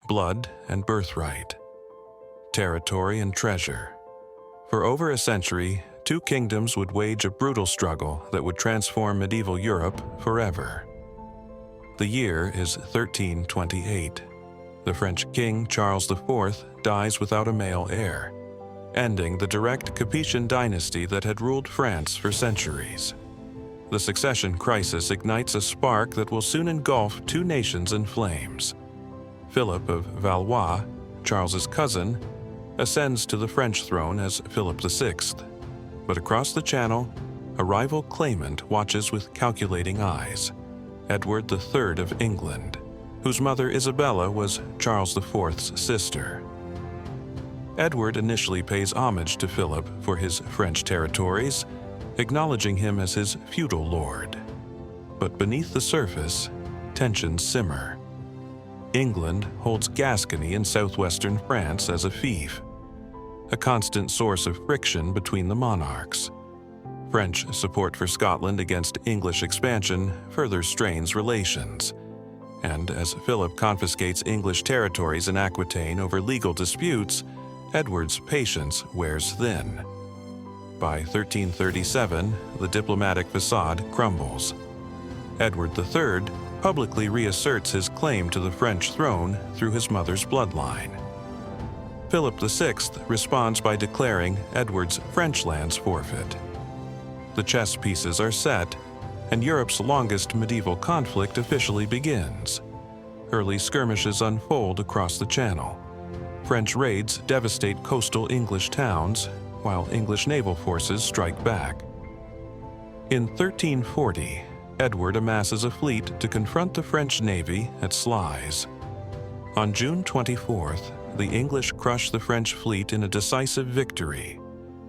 blood and birthright, territory and treasure. For over a century, two kingdoms would wage a brutal struggle that would transform medieval Europe forever. The year is 1328. The French king Charles IV dies without a male heir, ending the direct Capetian dynasty that had ruled France for centuries. The succession crisis ignites a spark that will soon engulf two nations in flames. Philip of Valois, Charles's cousin, ascends to the French throne as Philip VI. But across the Channel, a rival claimant watches with calculating eyes, Edward III of England, whose mother Isabella was Charles IV's sister. Edward initially pays homage to Philip for his French territories, acknowledging him as his feudal lord. But beneath the surface, tensions simmer. England holds Gascony in southwestern France as a fief, a constant source of friction between the monarchs. French support for Scotland against English expansion further strains relations, and as Philip confiscates English territories in Aquitaine over legal disputes, Edward's patience wears thin. By 1337, the diplomatic facade crumbles. Edward III publicly reasserts his claim to the French throne through his mother's bloodline. Philip VI responds by declaring Edward's French lands forfeit. The chess pieces are set, and Europe's longest medieval conflict officially begins. Early skirmishes unfold across the Channel. French raids devastate coastal English towns, while English naval forces strike back. In 1340, Edward amasses a fleet to confront the French navy at Sluys. On June 24th, the English crush the French fleet in a decisive victory,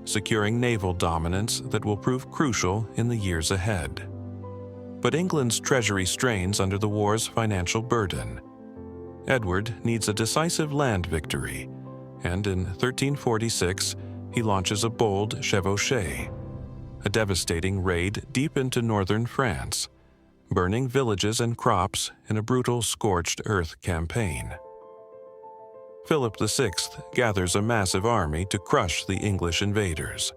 securing naval dominance that will prove crucial in the years ahead. But England's treasury strains under the war's financial burden. Edward needs a decisive land victory, and in 1346, he launches a bold chevauchée, a devastating raid deep into northern France, burning villages and crops in a brutal scorched earth campaign. Philip VI gathers a massive army to crush the English invaders.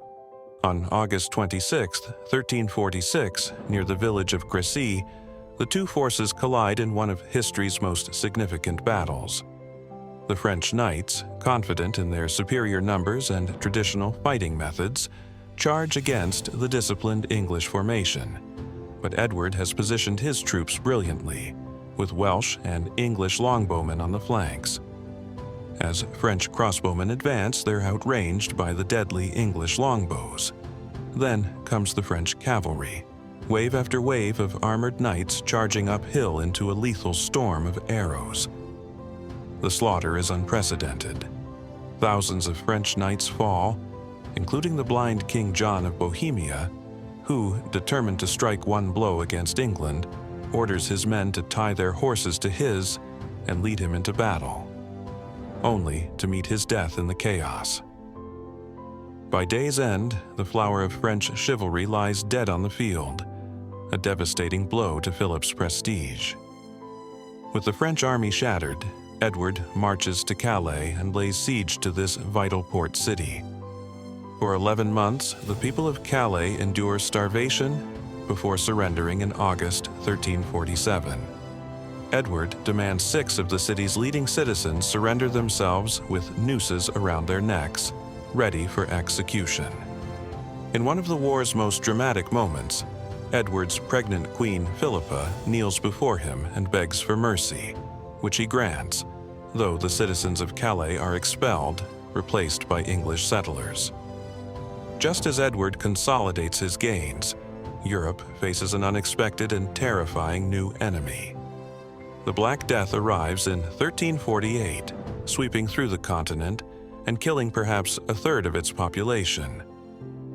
On August 26, 1346, near the village of Crécy, the two forces collide in one of history's most significant battles. The French knights, confident in their superior numbers and traditional fighting methods, charge against the disciplined English formation. But Edward has positioned his troops brilliantly, with Welsh and English longbowmen on the flanks. As French crossbowmen advance, they're outranged by the deadly English longbows. Then comes the French cavalry, wave after wave of armored knights charging uphill into a lethal storm of arrows. The slaughter is unprecedented. Thousands of French knights fall, including the blind King John of Bohemia, who, determined to strike one blow against England, orders his men to tie their horses to his and lead him into battle, only to meet his death in the chaos. By day's end, the flower of French chivalry lies dead on the field, a devastating blow to Philip's prestige. With the French army shattered, Edward marches to Calais and lays siege to this vital port city. For 11 months, the people of Calais endure starvation before surrendering in August 1347. Edward demands 6 of the city's leading citizens surrender themselves with nooses around their necks, ready for execution. In one of the war's most dramatic moments, Edward's pregnant queen Philippa kneels before him and begs for mercy, which he grants, though the citizens of Calais are expelled, replaced by English settlers. Just as Edward consolidates his gains, Europe faces an unexpected and terrifying new enemy. The Black Death arrives in 1348, sweeping through the continent and killing perhaps a third of its population.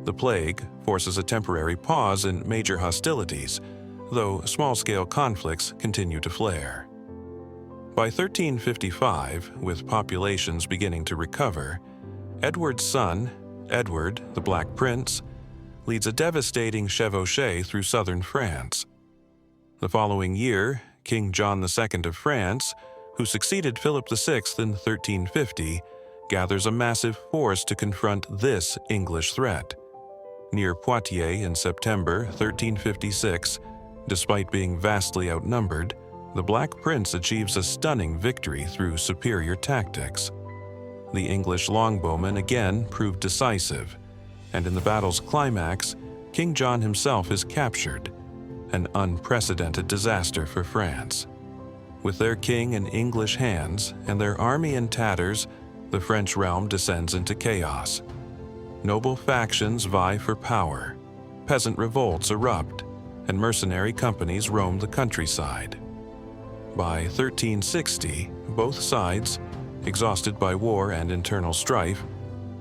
The plague forces a temporary pause in major hostilities, though small-scale conflicts continue to flare. By 1355, with populations beginning to recover, Edward's son, Edward, the Black Prince, leads a devastating chevauchée through southern France. The following year, King John II of France, who succeeded Philip VI in 1350, gathers a massive force to confront this English threat. Near Poitiers in September 1356, despite being vastly outnumbered, the Black Prince achieves a stunning victory through superior tactics. The English longbowmen again prove decisive, and in the battle's climax, King John himself is captured, an unprecedented disaster for France. With their king in English hands and their army in tatters, the French realm descends into chaos. Noble factions vie for power, peasant revolts erupt, and mercenary companies roam the countryside. By 1360, both sides, exhausted by war and internal strife,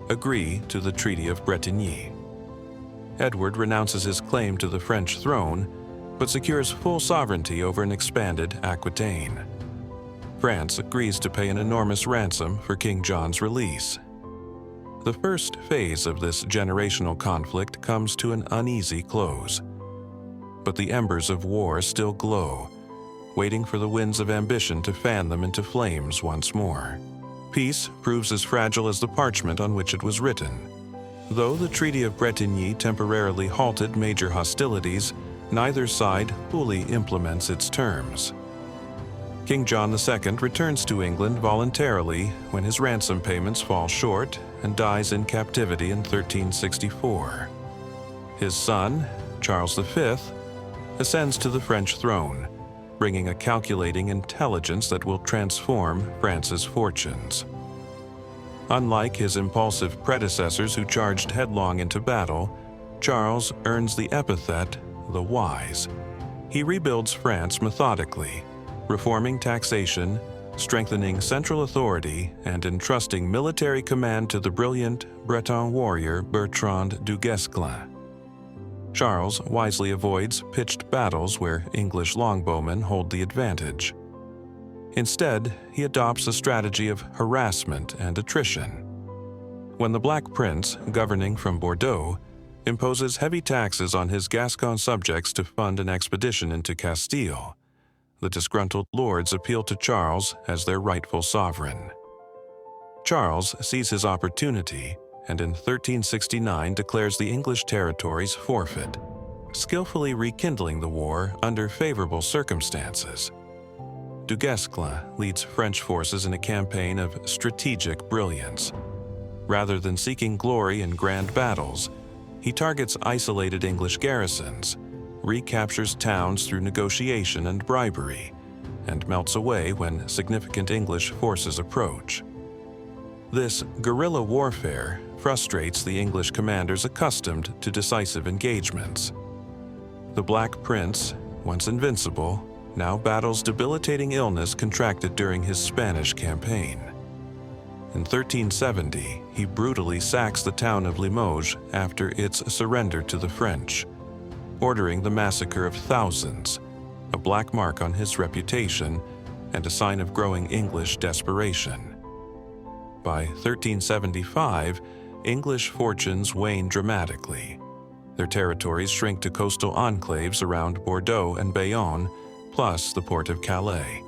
agree to the Treaty of Bretigny. Edward renounces his claim to the French throne, but secures full sovereignty over an expanded Aquitaine. France agrees to pay an enormous ransom for King John's release. The first phase of this generational conflict comes to an uneasy close. But the embers of war still glow, waiting for the winds of ambition to fan them into flames once more. Peace proves as fragile as the parchment on which it was written. Though the Treaty of Bretigny temporarily halted major hostilities, neither side fully implements its terms. King John II returns to England voluntarily when his ransom payments fall short and dies in captivity in 1364. His son, Charles V, ascends to the French throne, bringing a calculating intelligence that will transform France's fortunes. Unlike his impulsive predecessors who charged headlong into battle, Charles earns the epithet the Wise. He rebuilds France methodically, reforming taxation, strengthening central authority, and entrusting military command to the brilliant Breton warrior Bertrand du Guesclin. Charles wisely avoids pitched battles where English longbowmen hold the advantage. Instead, he adopts a strategy of harassment and attrition. When the Black Prince, governing from Bordeaux, imposes heavy taxes on his Gascon subjects to fund an expedition into Castile, the disgruntled lords appeal to Charles as their rightful sovereign. Charles sees his opportunity and in 1369 declares the English territories forfeit, skillfully rekindling the war under favorable circumstances. Du Guesclin leads French forces in a campaign of strategic brilliance. Rather than seeking glory in grand battles, he targets isolated English garrisons, recaptures towns through negotiation and bribery, and melts away when significant English forces approach. This guerrilla warfare frustrates the English commanders accustomed to decisive engagements. The Black Prince, once invincible, now battles debilitating illness contracted during his Spanish campaign. In 1370, he brutally sacks the town of Limoges after its surrender to the French, ordering the massacre of thousands, a black mark on his reputation and a sign of growing English desperation. By 1375, English fortunes wane dramatically. Their territories shrink to coastal enclaves around Bordeaux and Bayonne, plus the port of Calais.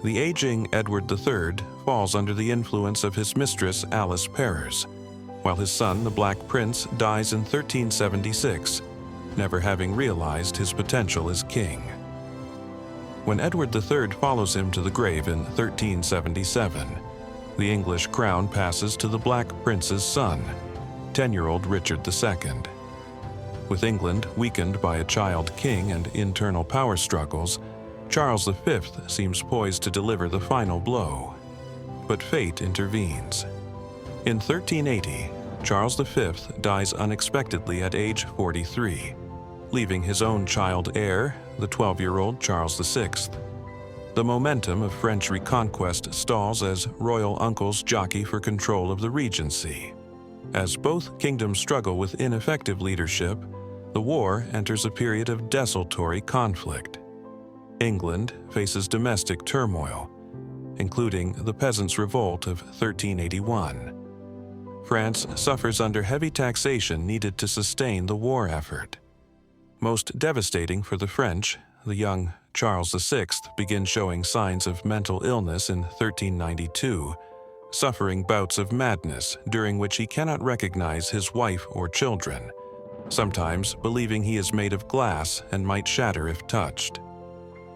The aging Edward III falls under the influence of his mistress Alice Perrers, while his son, the Black Prince, dies in 1376, never having realized his potential as king. When Edward III follows him to the grave in 1377, the English crown passes to the Black Prince's son, 10-year-old Richard II. With England weakened by a child king and internal power struggles, Charles V seems poised to deliver the final blow. But fate intervenes. In 1380, Charles V dies unexpectedly at age 43, leaving his own child heir, the 12-year-old Charles VI. The momentum of French reconquest stalls as royal uncles jockey for control of the regency. As both kingdoms struggle with ineffective leadership, the war enters a period of desultory conflict. England faces domestic turmoil, including the Peasants' Revolt of 1381. France suffers under heavy taxation needed to sustain the war effort. Most devastating for the French, the young Charles VI begins showing signs of mental illness in 1392, suffering bouts of madness during which he cannot recognize his wife or children, sometimes believing he is made of glass and might shatter if touched.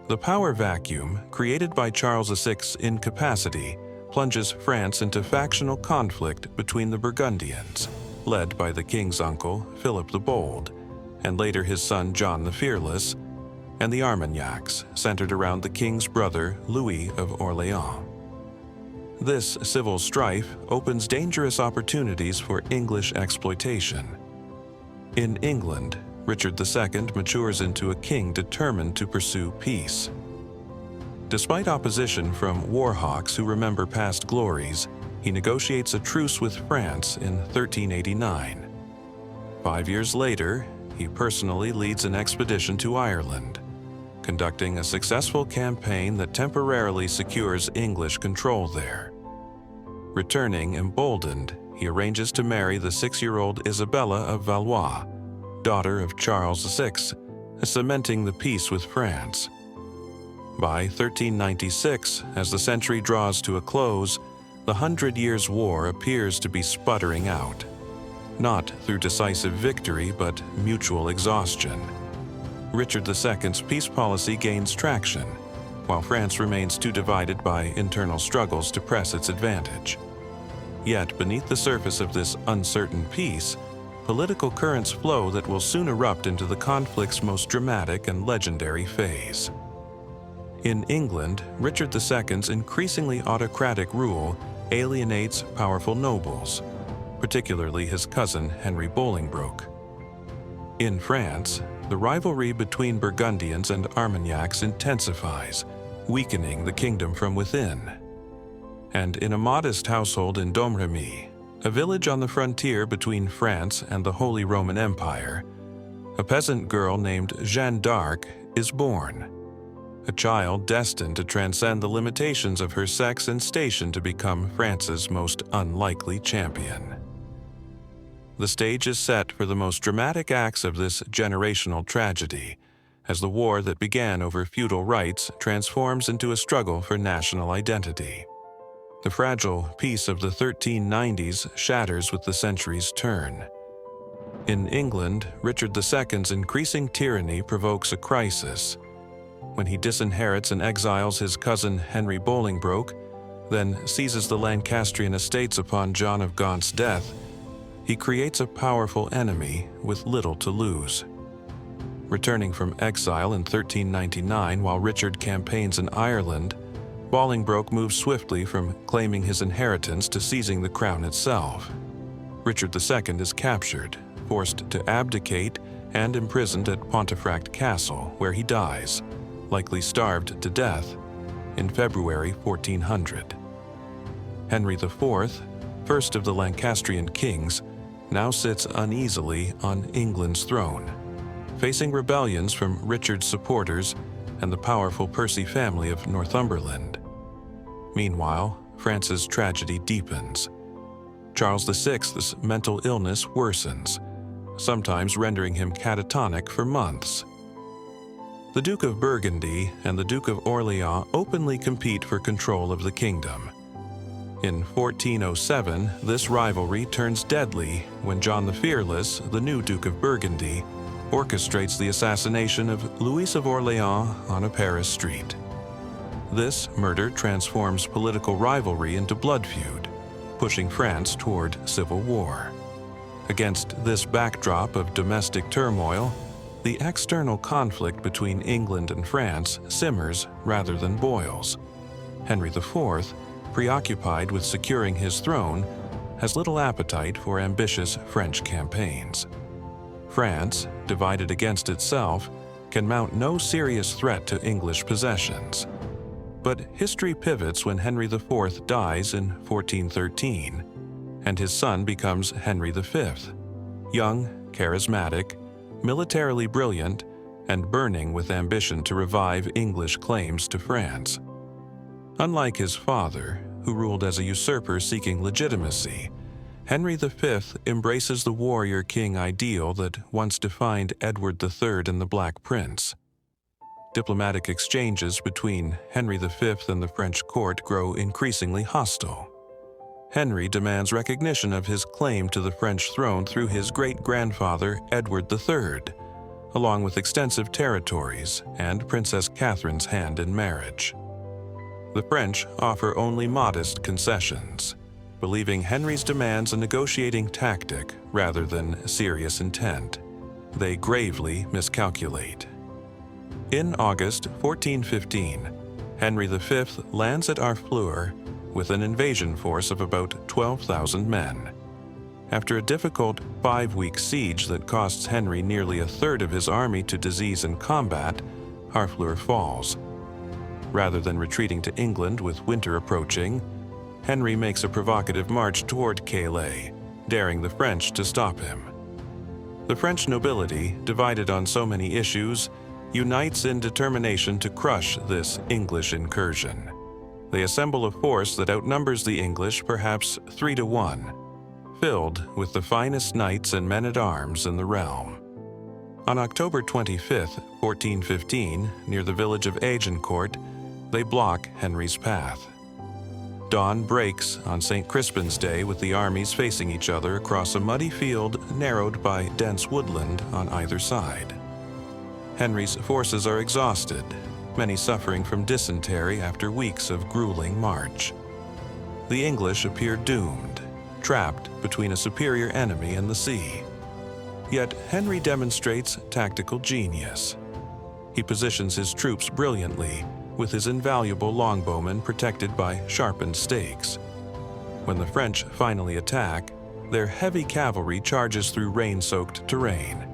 The power vacuum created by Charles VI's incapacity plunges France into factional conflict between the Burgundians, led by the king's uncle, Philip the Bold, and later his son John the Fearless, and the Armagnacs, centered around the king's brother, Louis of Orleans. This civil strife opens dangerous opportunities for English exploitation. In England, Richard II matures into a king determined to pursue peace. Despite opposition from war hawks who remember past glories, he negotiates a truce with France in 1389. 5 years later, he personally leads an expedition to Ireland, conducting a successful campaign that temporarily secures English control there. Returning emboldened, he arranges to marry the 6-year-old Isabella of Valois, daughter of Charles VI, cementing the peace with France. By 1396, as the century draws to a close, the 100 Years' War appears to be sputtering out, not through decisive victory but mutual exhaustion. Richard II's peace policy gains traction, while France remains too divided by internal struggles to press its advantage. Yet beneath the surface of this uncertain peace, political currents flow that will soon erupt into the conflict's most dramatic and legendary phase. In England, Richard II's increasingly autocratic rule alienates powerful nobles, particularly his cousin Henry Bolingbroke. In France, the rivalry between Burgundians and Armagnacs intensifies, weakening the kingdom from within. And in a modest household in Domremy, a village on the frontier between France and the Holy Roman Empire, a peasant girl named Jeanne d'Arc is born, a child destined to transcend the limitations of her sex and station to become France's most unlikely champion. The stage is set for the most dramatic acts of this generational tragedy, as the war that began over feudal rights transforms into a struggle for national identity. The fragile peace of the 1390s shatters with the century's turn. In England, Richard II's increasing tyranny provokes a crisis. When he disinherits and exiles his cousin Henry Bolingbroke, then seizes the Lancastrian estates upon John of Gaunt's death, he creates a powerful enemy with little to lose. Returning from exile in 1399 while Richard campaigns in Ireland, Bolingbroke moves swiftly from claiming his inheritance to seizing the crown itself. Richard II is captured, forced to abdicate, and imprisoned at Pontefract Castle, where he dies, likely starved to death, in February 1400. Henry IV, first of the Lancastrian kings, now sits uneasily on England's throne, facing rebellions from Richard's supporters and the powerful Percy family of Northumberland. Meanwhile, France's tragedy deepens. Charles VI's mental illness worsens, sometimes rendering him catatonic for months. The Duke of Burgundy and the Duke of Orleans openly compete for control of the kingdom. In 1407, this rivalry turns deadly when John the Fearless, the new Duke of Burgundy, orchestrates the assassination of Louis of Orleans on a Paris street. This murder transforms political rivalry into blood feud, pushing France toward civil war. Against this backdrop of domestic turmoil, the external conflict between England and France simmers rather than boils. Henry IV, preoccupied with securing his throne, has little appetite for ambitious French campaigns. France, divided against itself, can mount no serious threat to English possessions. But history pivots when Henry IV dies in 1413, and his son becomes Henry V, young, charismatic, militarily brilliant, and burning with ambition to revive English claims to France. Unlike his father, who ruled as a usurper seeking legitimacy, Henry V embraces the warrior king ideal that once defined Edward III and the Black Prince. Diplomatic exchanges between Henry V and the French court grow increasingly hostile. Henry demands recognition of his claim to the French throne through his great-grandfather Edward III, along with extensive territories and Princess Catherine's hand in marriage. The French offer only modest concessions, believing Henry's demands a negotiating tactic rather than serious intent. They gravely miscalculate. In August 1415, Henry V lands at Harfleur with an invasion force of about 12,000 men. After a difficult 5-week siege that costs Henry nearly a third of his army to disease and combat, Harfleur falls. Rather than retreating to England with winter approaching, Henry makes a provocative march toward Calais, daring the French to stop him. The French nobility, divided on so many issues, unites in determination to crush this English incursion. They assemble a force that outnumbers the English perhaps 3-1, filled with the finest knights and men-at-arms in the realm. On October 25, 1415, near the village of Agincourt, they block Henry's path. Dawn breaks on St. Crispin's Day with the armies facing each other across a muddy field narrowed by dense woodland on either side. Henry's forces are exhausted, many suffering from dysentery after weeks of grueling march. The English appear doomed, trapped between a superior enemy and the sea. Yet Henry demonstrates tactical genius. He positions his troops brilliantly, with his invaluable longbowmen protected by sharpened stakes. When the French finally attack, their heavy cavalry charges through rain-soaked terrain,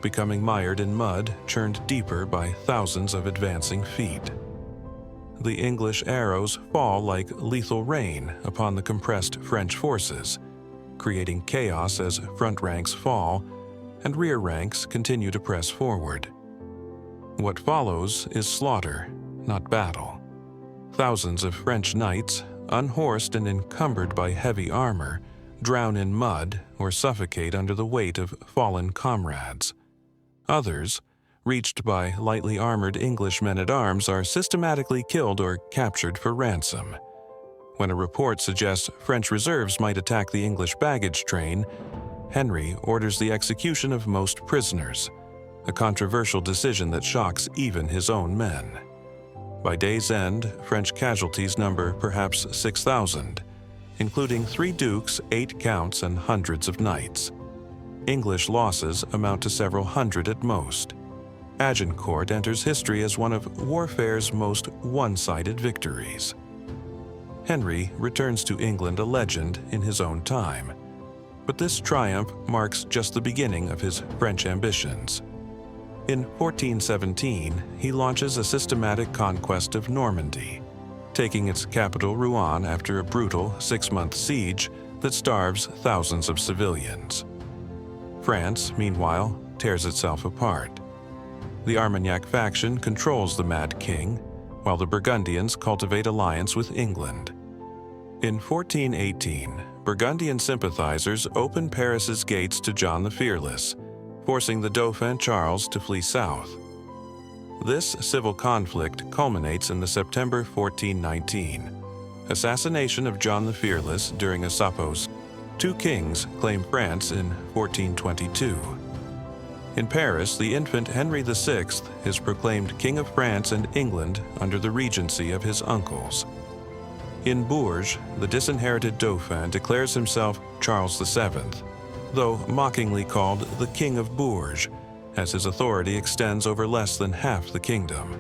becoming mired in mud churned deeper by thousands of advancing feet. The English arrows fall like lethal rain upon the compressed French forces, creating chaos as front ranks fall and rear ranks continue to press forward. What follows is slaughter, not battle. Thousands of French knights, unhorsed and encumbered by heavy armor, drown in mud or suffocate under the weight of fallen comrades. Others, reached by lightly armored English men-at-arms, are systematically killed or captured for ransom. When a report suggests French reserves might attack the English baggage train, Henry orders the execution of most prisoners, a controversial decision that shocks even his own men. By day's end, French casualties number perhaps 6,000, including 3 dukes, 8 counts, and hundreds of knights. English losses amount to several hundred at most. Agincourt enters history as one of warfare's most one-sided victories. Henry returns to England a legend in his own time, but this triumph marks just the beginning of his French ambitions. In 1417, he launches a systematic conquest of Normandy, taking its capital Rouen after a brutal 6-month siege that starves thousands of civilians. France, meanwhile, tears itself apart. The Armagnac faction controls the Mad King, while the Burgundians cultivate alliance with England. In 1418, Burgundian sympathizers open Paris's gates to John the Fearless, forcing the Dauphin Charles to flee south. This civil conflict culminates in the September 1419 assassination of John the Fearless during a suppos. 2 kings claim France in 1422. In Paris, the infant Henry VI is proclaimed King of France and England under the regency of his uncles. In Bourges, the disinherited Dauphin declares himself Charles VII, though mockingly called the King of Bourges, as his authority extends over less than half the kingdom.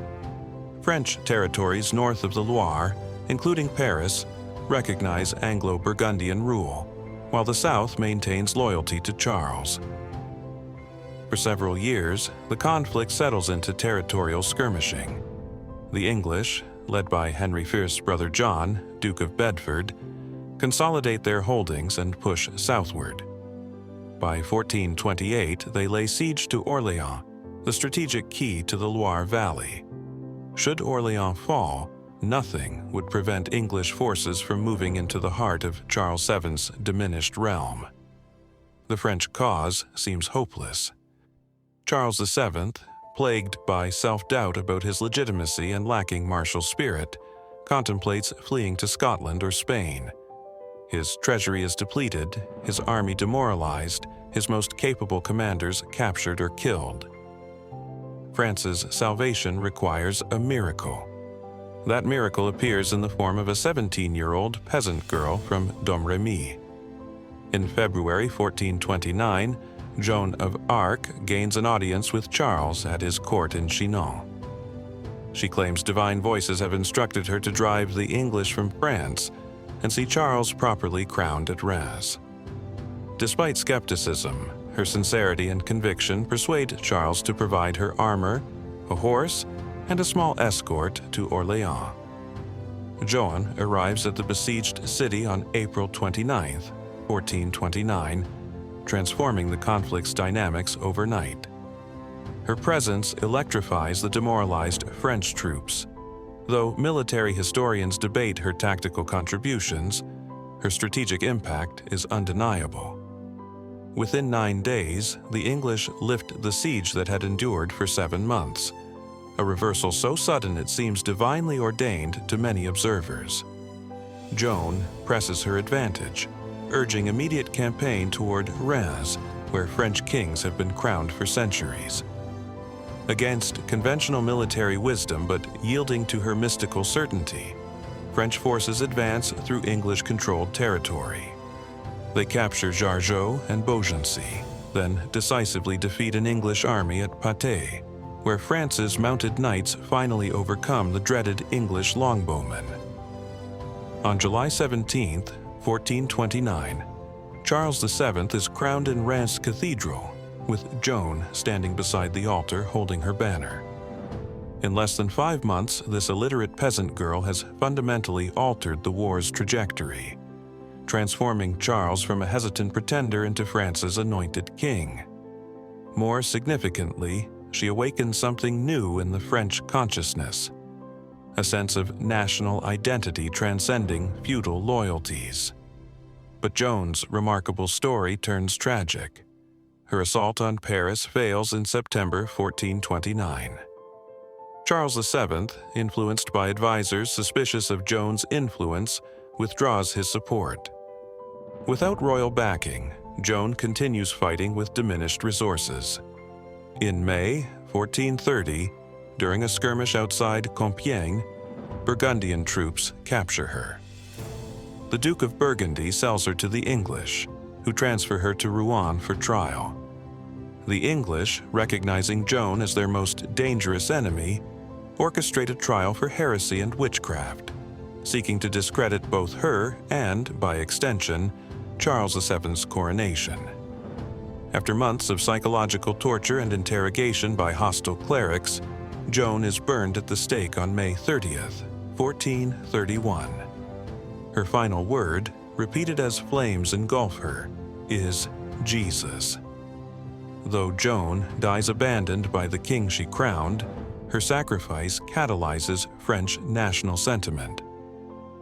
French territories north of the Loire, including Paris, recognize Anglo-Burgundian rule, while the south maintains loyalty to Charles. For several years, the conflict settles into territorial skirmishing. The English, led by Henry V's brother John, Duke of Bedford, consolidate their holdings and push southward. By 1428, they lay siege to Orléans, the strategic key to the Loire Valley. Should Orléans fall, nothing would prevent English forces from moving into the heart of Charles VII's diminished realm. The French cause seems hopeless. Charles VII, plagued by self-doubt about his legitimacy and lacking martial spirit, contemplates fleeing to Scotland or Spain. His treasury is depleted, his army demoralized, his most capable commanders captured or killed. France's salvation requires a miracle. That miracle appears in the form of a 17-year-old peasant girl from Domremy. In February 1429, Joan of Arc gains an audience with Charles at his court in Chinon. She claims divine voices have instructed her to drive the English from France and see Charles properly crowned at Reims. Despite skepticism, her sincerity and conviction persuade Charles to provide her armor, a horse, and a small escort to Orléans. Joan arrives at the besieged city on April 29, 1429, transforming the conflict's dynamics overnight. Her presence electrifies the demoralized French troops. Though military historians debate her tactical contributions, her strategic impact is undeniable. Within 9 days, the English lift the siege that had endured for 7 months, a reversal so sudden it seems divinely ordained to many observers. Joan presses her advantage, urging immediate campaign toward Reims, where French kings have been crowned for centuries. Against conventional military wisdom but yielding to her mystical certainty, French forces advance through English-controlled territory. They capture Jargeau and Beaugency, then decisively defeat an English army at Poitiers, where France's mounted knights finally overcome the dreaded English longbowmen. On July 17, 1429, Charles VII is crowned in Reims Cathedral, with Joan standing beside the altar holding her banner. In less than 5 months, this illiterate peasant girl has fundamentally altered the war's trajectory, transforming Charles from a hesitant pretender into France's anointed king. More significantly, she awakens something new in the French consciousness, a sense of national identity transcending feudal loyalties. But Joan's remarkable story turns tragic. Her assault on Paris fails in September 1429. Charles VII, influenced by advisors suspicious of Joan's influence, withdraws his support. Without royal backing, Joan continues fighting with diminished resources. In May 1430, during a skirmish outside Compiègne, Burgundian troops capture her. The Duke of Burgundy sells her to the English, who transfer her to Rouen for trial. The English, recognizing Joan as their most dangerous enemy, orchestrate a trial for heresy and witchcraft, seeking to discredit both her and, by extension, Charles VII's coronation. After months of psychological torture and interrogation by hostile clerics, Joan is burned at the stake on May 30th, 1431. Her final word, repeated as flames engulf her, is Jesus. Though Joan dies abandoned by the king she crowned, her sacrifice catalyzes French national sentiment.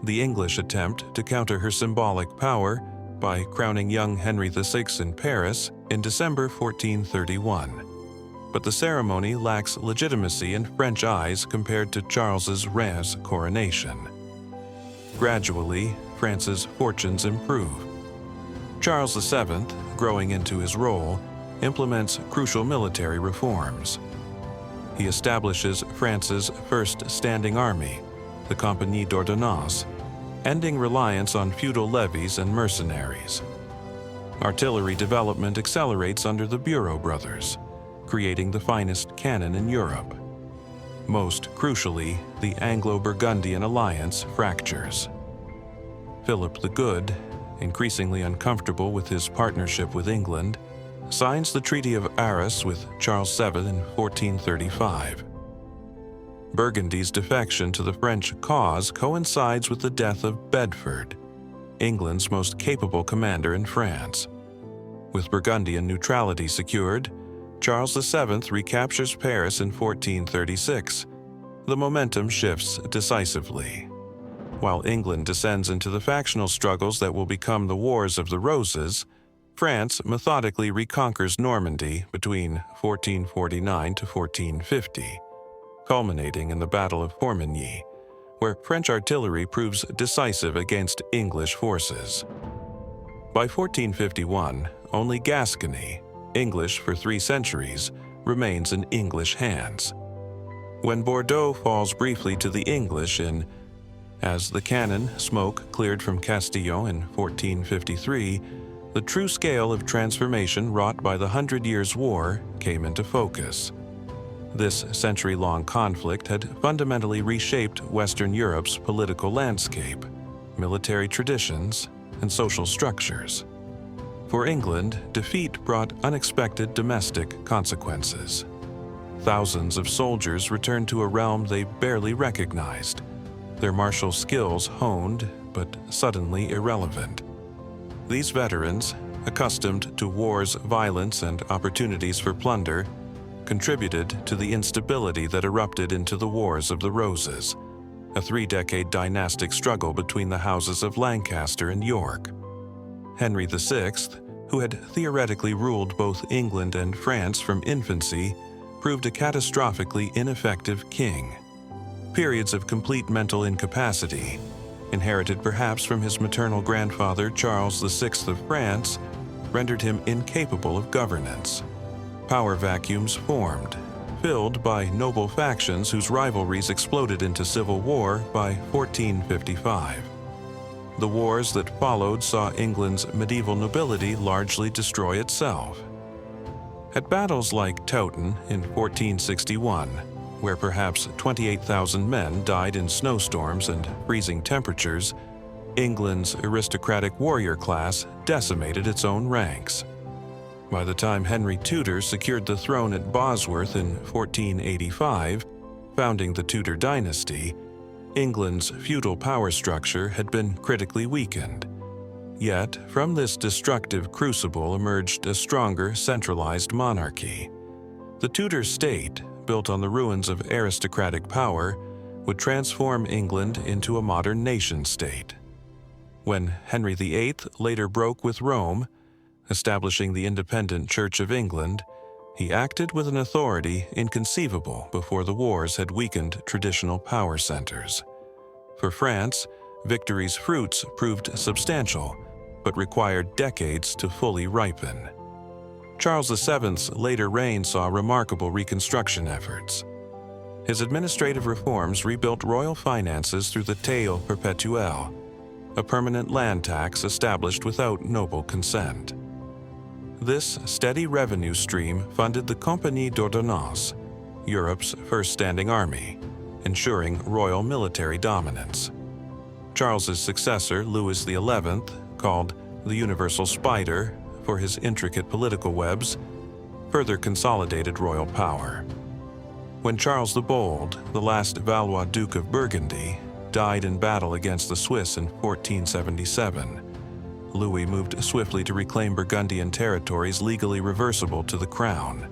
The English attempt to counter her symbolic power by crowning young Henry VI in Paris in December 1431. But the ceremony lacks legitimacy in French eyes compared to Charles's Reims coronation. Gradually, France's fortunes improve. Charles VII, growing into his role, implements crucial military reforms. He establishes France's first standing army, the Compagnie d'Ordonnance, ending reliance on feudal levies and mercenaries. Artillery development accelerates under the Bureau brothers, creating the finest cannon in Europe. Most crucially, the Anglo-Burgundian alliance fractures. Philip the Good, increasingly uncomfortable with his partnership with England, signs the Treaty of Arras with Charles VII in 1435. Burgundy's defection to the French cause coincides with the death of Bedford, England's most capable commander in France. With Burgundian neutrality secured, Charles VII recaptures Paris in 1436. The momentum shifts decisively. While England descends into the factional struggles that will become the Wars of the Roses, France methodically reconquers Normandy between 1449 to 1450, culminating in the Battle of Formigny, where French artillery proves decisive against English forces. By 1451, only Gascony, English for 3 centuries, remains in English hands. When Bordeaux falls briefly to the English as the cannon smoke cleared from Castillon in 1453, the true scale of transformation wrought by the Hundred Years' War came into focus. This century-long conflict had fundamentally reshaped Western Europe's political landscape, military traditions, and social structures. For England, defeat brought unexpected domestic consequences. Thousands of soldiers returned to a realm they barely recognized, their martial skills honed but suddenly irrelevant. These veterans, accustomed to war's violence and opportunities for plunder, contributed to the instability that erupted into the Wars of the Roses, a 3-decade dynastic struggle between the houses of Lancaster and York. Henry VI, who had theoretically ruled both England and France from infancy, proved a catastrophically ineffective king. Periods of complete mental incapacity, inherited perhaps from his maternal grandfather Charles VI of France, rendered him incapable of governance. Power vacuums formed, filled by noble factions whose rivalries exploded into civil war by 1455. The wars that followed saw England's medieval nobility largely destroy itself. At battles like Towton in 1461, where perhaps 28,000 men died in snowstorms and freezing temperatures, England's aristocratic warrior class decimated its own ranks. By the time Henry Tudor secured the throne at Bosworth in 1485, founding the Tudor dynasty, England's feudal power structure had been critically weakened. Yet, from this destructive crucible emerged a stronger, centralized monarchy. The Tudor state, built on the ruins of aristocratic power, would transform England into a modern nation-state. When Henry VIII later broke with Rome, establishing the independent Church of England, he acted with an authority inconceivable before the wars had weakened traditional power centers. For France, victory's fruits proved substantial, but required decades to fully ripen. Charles VII's later reign saw remarkable reconstruction efforts. His administrative reforms rebuilt royal finances through the taille perpetuelle, a permanent land tax established without noble consent. This steady revenue stream funded the Compagnie d'Ordonnance, Europe's first standing army, ensuring royal military dominance. Charles's successor, Louis XI, called the Universal Spider for his intricate political webs, further consolidated royal power. When Charles the Bold, the last Valois Duke of Burgundy, died in battle against the Swiss in 1477, Louis moved swiftly to reclaim Burgundian territories legally reversible to the crown.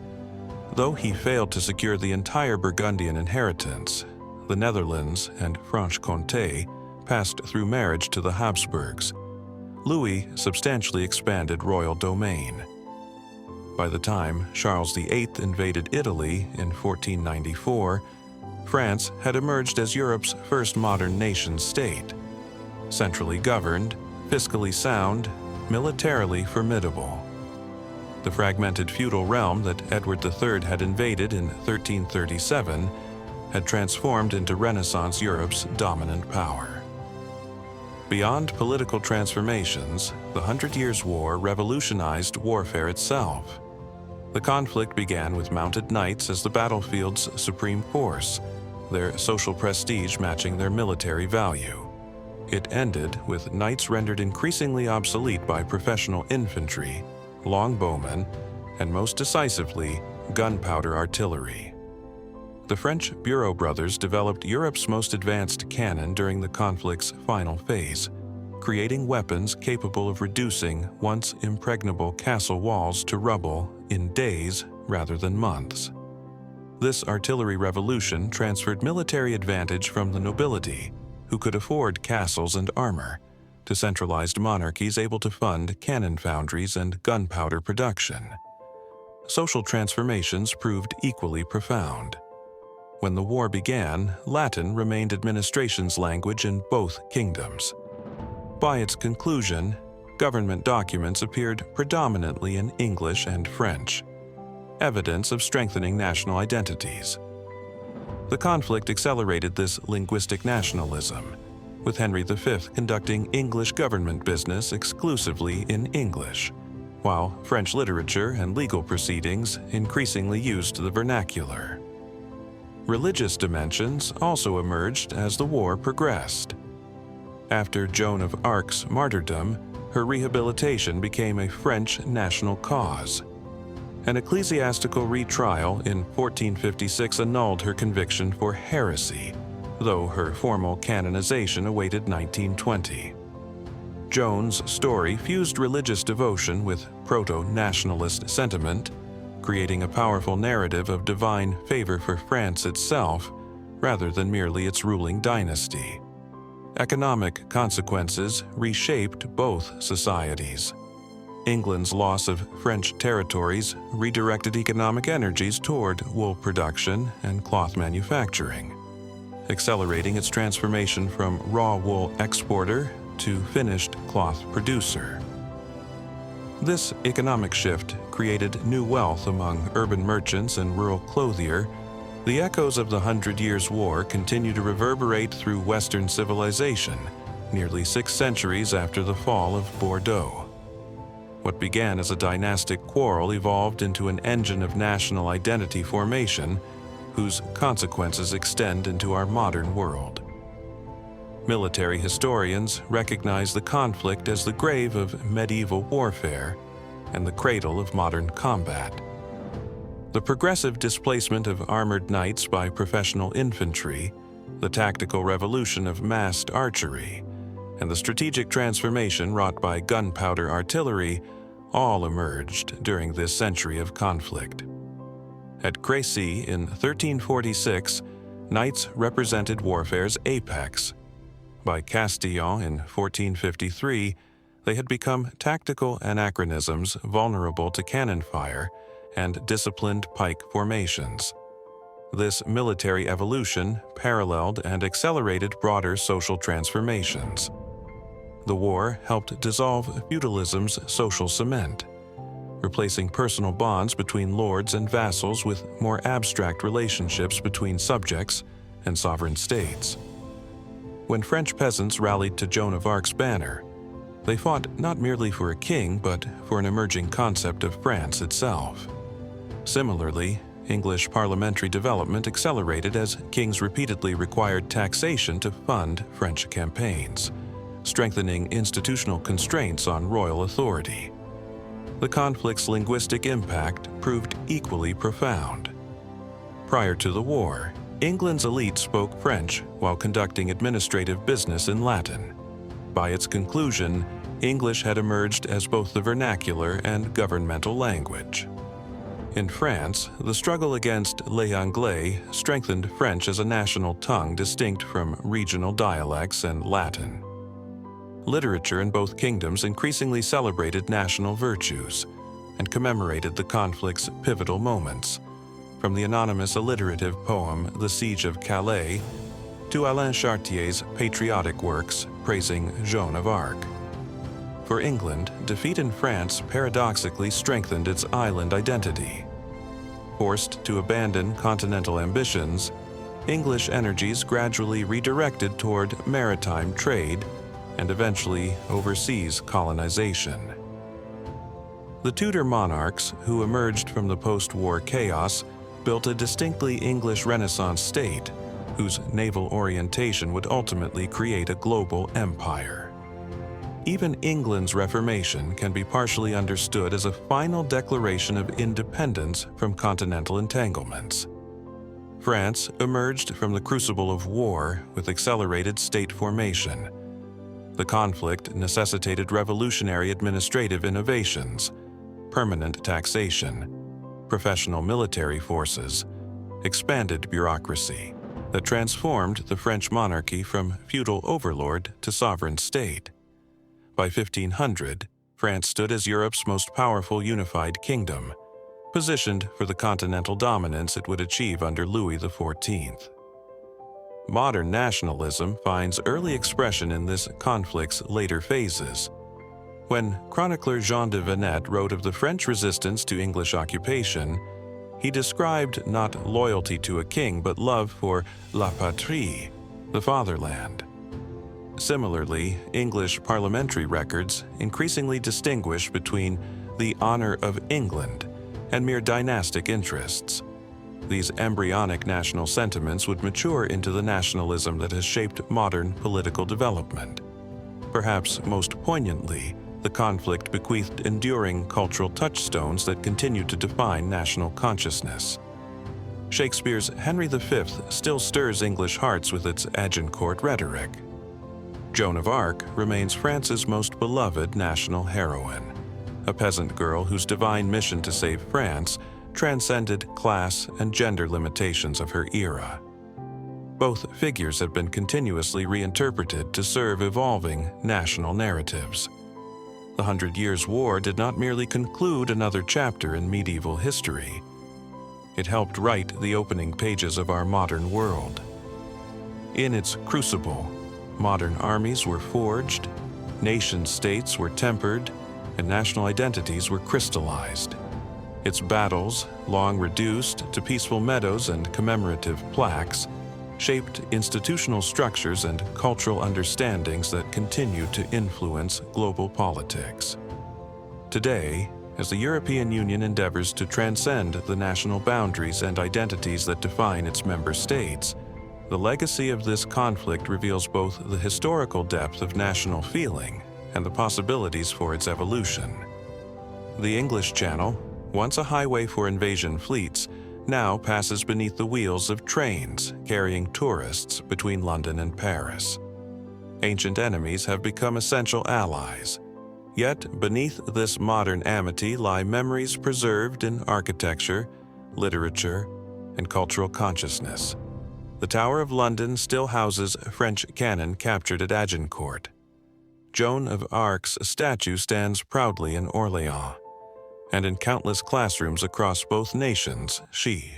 Though he failed to secure the entire Burgundian inheritance, the Netherlands and Franche-Comté passed through marriage to the Habsburgs. Louis substantially expanded royal domain. By the time Charles VIII invaded Italy in 1494, France had emerged as Europe's first modern nation-state, centrally governed, fiscally sound, militarily formidable. The fragmented feudal realm that Edward III had invaded in 1337 had transformed into Renaissance Europe's dominant power. Beyond political transformations, the Hundred Years' War revolutionized warfare itself. The conflict began with mounted knights as the battlefield's supreme force, their social prestige matching their military value. It ended with knights rendered increasingly obsolete by professional infantry, longbowmen, and most decisively, gunpowder artillery. The French Bureau brothers developed Europe's most advanced cannon during the conflict's final phase, creating weapons capable of reducing once impregnable castle walls to rubble in days rather than months. This artillery revolution transferred military advantage from the nobility, who could afford castles and armor, to centralized monarchies able to fund cannon foundries and gunpowder production. Social transformations proved equally profound. When the war began, Latin remained administration's language in both kingdoms. By its conclusion, government documents appeared predominantly in English and French, evidence of strengthening national identities. The conflict accelerated this linguistic nationalism, with Henry V conducting English government business exclusively in English, while French literature and legal proceedings increasingly used the vernacular. Religious dimensions also emerged as the war progressed. After Joan of Arc's martyrdom, her rehabilitation became a French national cause. An ecclesiastical retrial in 1456 annulled her conviction for heresy, though her formal canonization awaited 1920. Joan's story fused religious devotion with proto-nationalist sentiment, creating a powerful narrative of divine favor for France itself rather than merely its ruling dynasty. Economic consequences reshaped both societies. England's loss of French territories redirected economic energies toward wool production and cloth manufacturing, accelerating its transformation from raw wool exporter to finished cloth producer. This economic shift created new wealth among urban merchants and rural clothier. The echoes of the Hundred Years' War continue to reverberate through Western civilization, nearly 6 centuries after the fall of Bordeaux. What began as a dynastic quarrel evolved into an engine of national identity formation, whose consequences extend into our modern world. Military historians recognize the conflict as the grave of medieval warfare and the cradle of modern combat. The progressive displacement of armored knights by professional infantry, the tactical revolution of massed archery, and the strategic transformation wrought by gunpowder artillery all emerged during this century of conflict. At Crécy in 1346, knights represented warfare's apex. By Castillon in 1453, they had become tactical anachronisms vulnerable to cannon fire and disciplined pike formations. This military evolution paralleled and accelerated broader social transformations. The war helped dissolve feudalism's social cement, replacing personal bonds between lords and vassals with more abstract relationships between subjects and sovereign states. When French peasants rallied to Joan of Arc's banner, they fought not merely for a king but for an emerging concept of France itself. Similarly, English parliamentary development accelerated as kings repeatedly required taxation to fund French campaigns, strengthening institutional constraints on royal authority. The conflict's linguistic impact proved equally profound. Prior to the war, England's elite spoke French while conducting administrative business in Latin. By its conclusion, English had emerged as both the vernacular and governmental language. In France, the struggle against les Anglais strengthened French as a national tongue distinct from regional dialects and Latin. Literature in both kingdoms increasingly celebrated national virtues and commemorated the conflict's pivotal moments, from the anonymous alliterative poem The Siege of Calais to Alain Chartier's patriotic works praising Joan of Arc. For England, defeat in France paradoxically strengthened its island identity. Forced to abandon continental ambitions, English energies gradually redirected toward maritime trade and eventually overseas colonization. The Tudor monarchs, who emerged from the post-war chaos, built a distinctly English Renaissance state, whose naval orientation would ultimately create a global empire. Even England's Reformation can be partially understood as a final declaration of independence from continental entanglements. France emerged from the crucible of war with accelerated state formation. The conflict necessitated revolutionary administrative innovations, permanent taxation, professional military forces, expanded bureaucracy that transformed the French monarchy from feudal overlord to sovereign state. By 1500, France stood as Europe's most powerful unified kingdom, positioned for the continental dominance it would achieve under Louis XIV. Modern nationalism finds early expression in this conflict's later phases. When chronicler Jean de Venette wrote of the French resistance to English occupation, he described not loyalty to a king but love for la patrie, the fatherland. Similarly, English parliamentary records increasingly distinguish between the honor of England and mere dynastic interests. These embryonic national sentiments would mature into the nationalism that has shaped modern political development. Perhaps most poignantly, the conflict bequeathed enduring cultural touchstones that continue to define national consciousness. Shakespeare's Henry V still stirs English hearts with its Agincourt rhetoric. Joan of Arc remains France's most beloved national heroine, a peasant girl whose divine mission to save France transcended class and gender limitations of her era. Both figures have been continuously reinterpreted to serve evolving national narratives. The Hundred Years' War did not merely conclude another chapter in medieval history. It helped write the opening pages of our modern world. In its crucible, modern armies were forged, nation-states were tempered, and national identities were crystallized. Its battles, long reduced to peaceful meadows and commemorative plaques, shaped institutional structures and cultural understandings that continue to influence global politics. Today, as the European Union endeavors to transcend the national boundaries and identities that define its member states, the legacy of this conflict reveals both the historical depth of national feeling and the possibilities for its evolution. The English Channel, once a highway for invasion fleets, now passes beneath the wheels of trains carrying tourists between London and Paris. Ancient enemies have become essential allies. Yet beneath this modern amity lie memories preserved in architecture, literature, and cultural consciousness. The Tower of London still houses French cannon captured at Agincourt. Joan of Arc's statue stands proudly in Orléans, and in countless classrooms across both nations, she